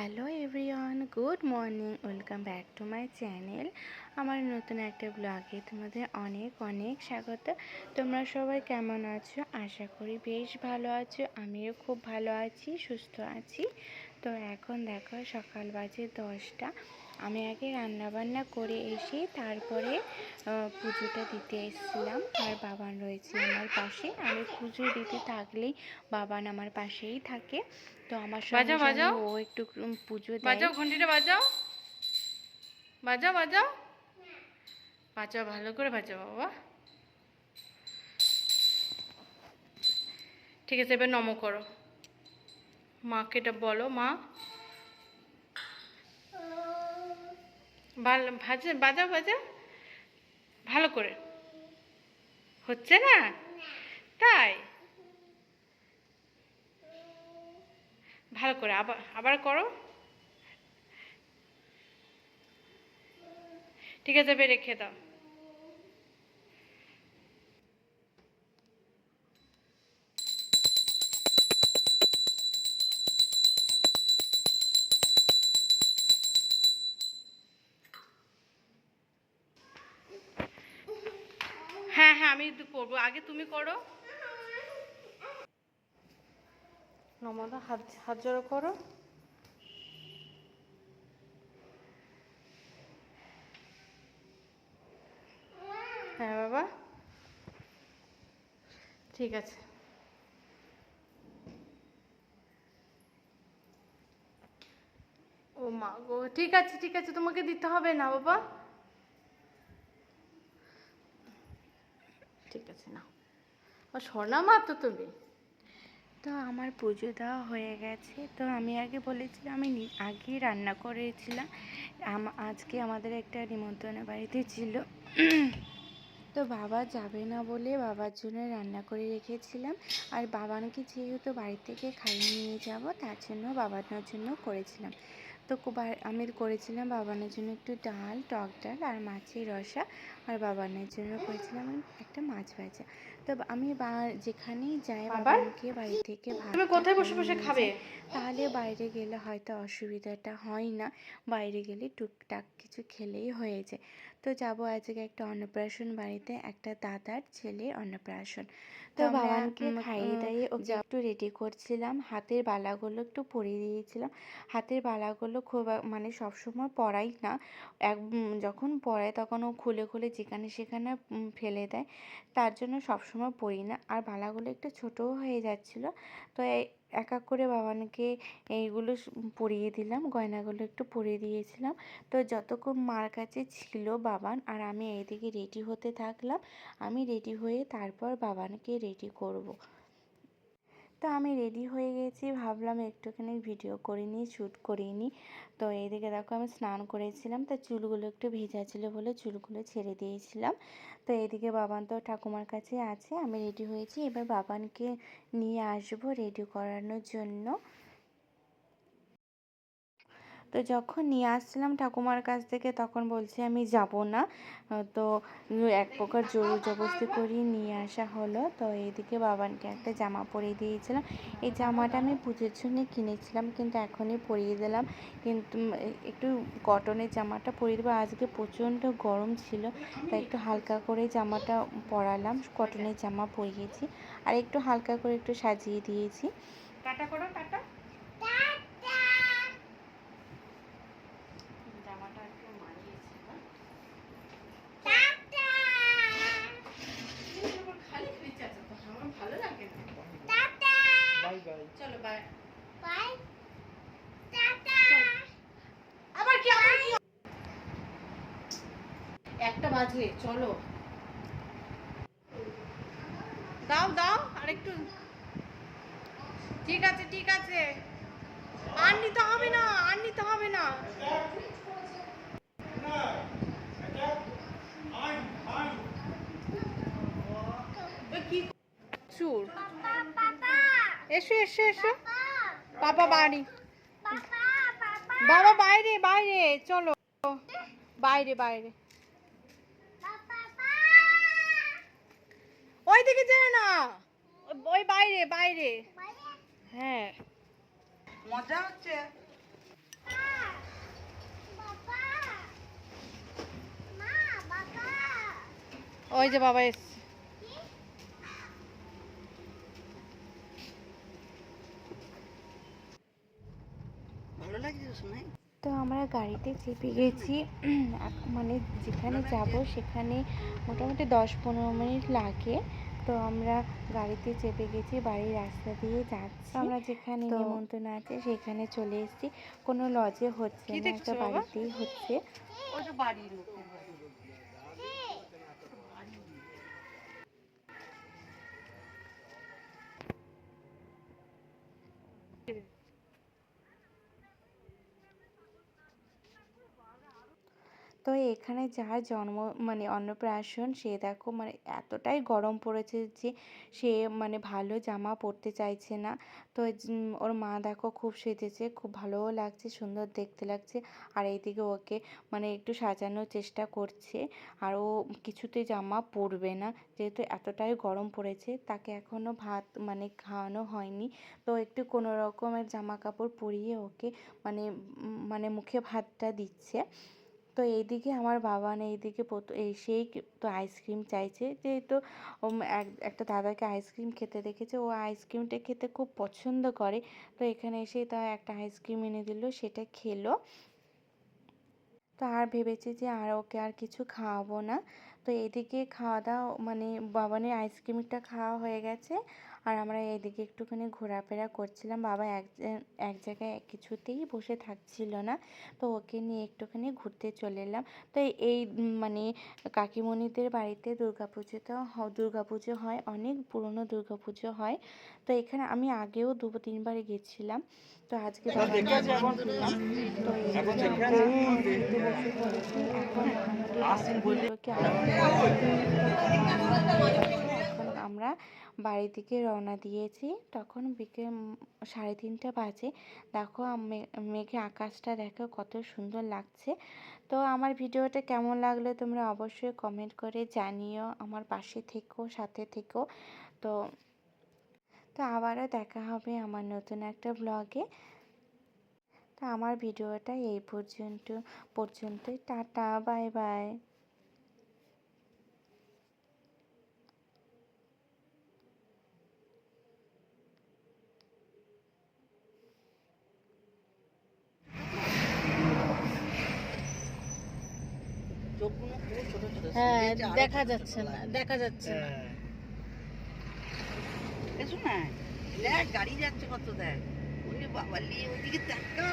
Hello everyone, good morning, welcome back to my channel. আমার নতুন একটা ব্লগে তোমাদের অনেক অনেক স্বাগত। তোমরা সবাই কেমন আছো? আশা করি বেশ ভালো আছো। আমিও খুব ভালো আছি, সুস্থ আছি। তো এখন দেখো সকাল বাজে 10টা। আমি আগে রান্নাবান্না করে এসে তারপরে পুজোটা দিতে এসেছিলাম। আর বাবান রয়েছে আমার পাশে। আমি পুজো দিতে থাকলেই বাবান আমার পাশেই থাকে। তো আমার সঙ্গে সঙ্গে ও একটু পুজো দেয়। বাজাও, ঘন্টিটা বাজাও, বাজাও বাজাও বাজাও, ভালো করে বাজাও বাবা। ঠিক আছে, এবার নমো করো, মাকে এটা বলো। মা বাজাও বাজাও ভালো করে। হচ্ছে না তাই? ভালো করে আবার আবার করো। ঠিক আছে, এবার রেখে দাও। হ্যাঁ হ্যাঁ, আমি করবো, আগে তুমি করো। নমদা হাত হাত জড়ো করো। হ্যাঁ বাবা, ঠিক আছে। ও মা গো, ঠিক আছে ঠিক আছে, তোমাকে দিতে হবে না বাবা। ঠিক আছে না, ও সোনা মা তো তুমি। তো আমার পুজো দেওয়া হয়ে গেছে। তো আমি আগে বলেছিলাম আমি আগেই রান্না করেছিলাম। আজকে আমাদের একটা নিমন্ত্রণের বাড়িতে ছিল। তো বাবা যাবে না বলে বাবার জন্য রান্না করে রেখেছিলাম। আর বাবানকে যেহেতু বাড়ি থেকে খাইয়ে নিয়ে যাব, তার জন্য বাবানোর জন্য করেছিলাম। তো আমি করেছিলাম বাবানের জন্য একটু ডাল, টক ডাল আর মাছের রসা। আর বাবানের জন্য করেছিলাম একটা মাছ ভাজা। তো আমি যেখানেই যাই বাবানকে বাড়ি থেকে তুমি ভাতটা কোথায় বসে খাইয়ে বসে নিয়ে খাবে? যাই। তাহলে বাইরে গেলে হয়তো অসুবিধাটা হয় না। বাইরে গেলে টুকটাক কিছু খেলেই হয়ে যায়। তো যাব আজকে একটা অন্নপ্রাশন বাড়িতে, একটা দাদার ছেলে অন্নপ্রাশন। তো বাবানকে খাইয়ে দাইয়ে ওকে একটু রেডি করছিলাম। হাতের বালাগুলো একটু পরিয়ে দিয়েছিলাম। হাতের বালাগুলো খুব মানে সবসময় পরাই না। যখন পরায় তখন ও খুলে খুলে যেখানে সেখানে ফেলে দেয়। তার জন্য সবসময় পরি না। আর বালাগুলো একটু ছোটও হয়ে যাচ্ছিলো। তো এক এক করে বাবানকে এইগুলো পরিয়ে দিলাম, গয়নাগুলো একটু পরিয়ে দিয়েছিলাম। তো যতক্ষণ মার কাছে ছিল বাবান, আর আমি এইদিকে রেডি হতে থাকলাম। আমি রেডি হয়ে তারপর বাবানকে রেডি করব। তো আমি রেডি হয়ে গেছি, ভাবলাম একটুখানি ভিডিও করে নিই, শ্যুট করে নিই। তো এইদিকে দেখো আমি স্নান করেছিলাম, তো চুলগুলো একটু ভেজা ছিল বলে চুলগুলো ছেড়ে দিয়েছিলাম। তো এইদিকে বাবান তো ঠাকুমার কাছে আছে, আমি রেডি হয়েছি। এবার বাবানকে নিয়ে আসবো রেডি করানোর জন্য। তো যখন নিয়ে আসছিলাম ঠাকুমার কাছ থেকে, তখন বলছে আমি যাব না। তো এক প্রকার জোর জবরদস্তি করেই নিয়ে আসা হলো। তো এইদিকে বাবানকে একটা জামা পরিয়ে দিয়েছিলাম। এই জামাটা আমি পুজোর জন্য কিনেছিলাম, কিন্তু এখনই পরিয়ে দিলাম। কিন্তু একটু কটনের জামাটা পরিয়ে দেবো। আজকে প্রচণ্ড গরম ছিল, তাই একটু হালকা করে জামাটা পরালাম। কটনের জামা পরিয়েছি আর একটু হালকা করে একটু সাজিয়ে দিয়েছি। টাটা করো, টাটা। চলো বাই বাই। আবার কি একটা বাজে, চলো দাও দাও আরেকটু। ঠিক আছে ঠিক আছে, আর নিতে হবে না, আর নিতে হবে না। চুর, এসো এসো এসো। পাপা বাড়ি, বাবা বাইরে বাইরে, চলো বাইরে বাইরে। ওই দিকে যেও না, ওই বাইরে বাইরে। হ্যাঁ, মজা হচ্ছে। ওই যে বাবা এসছে। ভালো লাগছে শোনাই। তো আমরা গাড়িতে চেপে গেছি। মানে যেখানে যাব সেখানে মোটামুটি 10-15 মিনিট লাগে। তো আমরা গাড়িতে চেপে গেছি, বাড়ির রাস্তা দিয়ে যাচ্ছি। আমরা যেখানে নিমন্ত্রণ আছে সেখানে চলে এসেছি। কোনো লজে হচ্ছে কি না, দেখছো একটা বাবা? বাড়িতেই হচ্ছে। ওই যে বাড়ির লোকের বাড়ি। তো এখানে যার জন্ম মানে অন্নপ্রাশন সে দেখো মানে এতটাই গরম পড়েছে যে সে মানে ভালো জামা পরতে চাইছে না। তো ওর মা দেখো খুব সেজেছে, খুব ভালোও লাগছে, সুন্দর দেখতে লাগছে। আর এইদিকে ওকে মানে একটু সাজানোর চেষ্টা করছে। আর ও কিছুতেই জামা পরবে না, যেহেতু এতটাই গরম পড়েছে। তাকে এখনও ভাত মানে খাওয়ানো হয়নি। তো একটু কোনো রকমের জামা কাপড় পরিয়ে ওকে মানে মানে মুখে ভাতটা দিচ্ছে। তো এইদিকে আমার বাবান এইদিকে এসেই তো আইসক্রিম চাইছে, যেহেতু একটা দাদাকে আইসক্রিম খেতে দেখেছে, ও আইসক্রিমটা খেতে খুব পছন্দ করে। তো এখানে এসেই তা একটা আইসক্রিম এনে দিল, সেটা খেলো। তো আর ভেবেছি যে আর ওকে আর কিছু খাওয়াবো না। তো এদিকে খাওয়া দাওয়া মানে বাবানের আইসক্রিমটা খাওয়া হয়ে গেছে। আর আমরা এইদিকে একটুখানি ঘোরাফেরা করছিলাম। বাবা এক জায়গায় কিছুতেই বসে থাকছিল না। তো ওকে নিয়ে একটুখানি ঘুরতে চলে এলাম। তো এই মানে কাকিমণিদের বাড়িতে দুর্গাপুজো হয়, অনেক পুরনো দুর্গাপুজো হয়। তো এখানে আমি আগেও 2-3 বার গেছিলাম। তো আজকে বাবাকে নিয়ে গেলাম। তো এদিকে আমরা খেতে বসে পড়েছি। এখন মোটামুটি বাচ্চাগুলোকে এখন আমরা বাড়ির দিকে রওনা দিয়েছি। তখন বিকেল 3:30 বাজে। দেখো মেঘে আকাশটা দেখো কত সুন্দর লাগছে। তো আমার ভিডিওটা কেমন লাগলো তোমরা অবশ্যই কমেন্ট করে জানিও। আমার পাশে থেকো, সাথে থেকো। তো তো আবারও দেখা হবে আমার নতুন একটা ব্লগে। তো আমার ভিডিওটা এই পর্যন্তই। Tata, bye bye. চোখগুলো পুরো ছোট ছোট। হ্যাঁ, সিরিয়ালটা আরো দেখা ছোট ছোট যাচ্ছে না, লাগছে। দেখা যাচ্ছে না। হ্যাঁ। এসো না, দেখ গাড়ি যাচ্ছে কত, দেখ ওরে বাবা, ওইদিকে তাকা।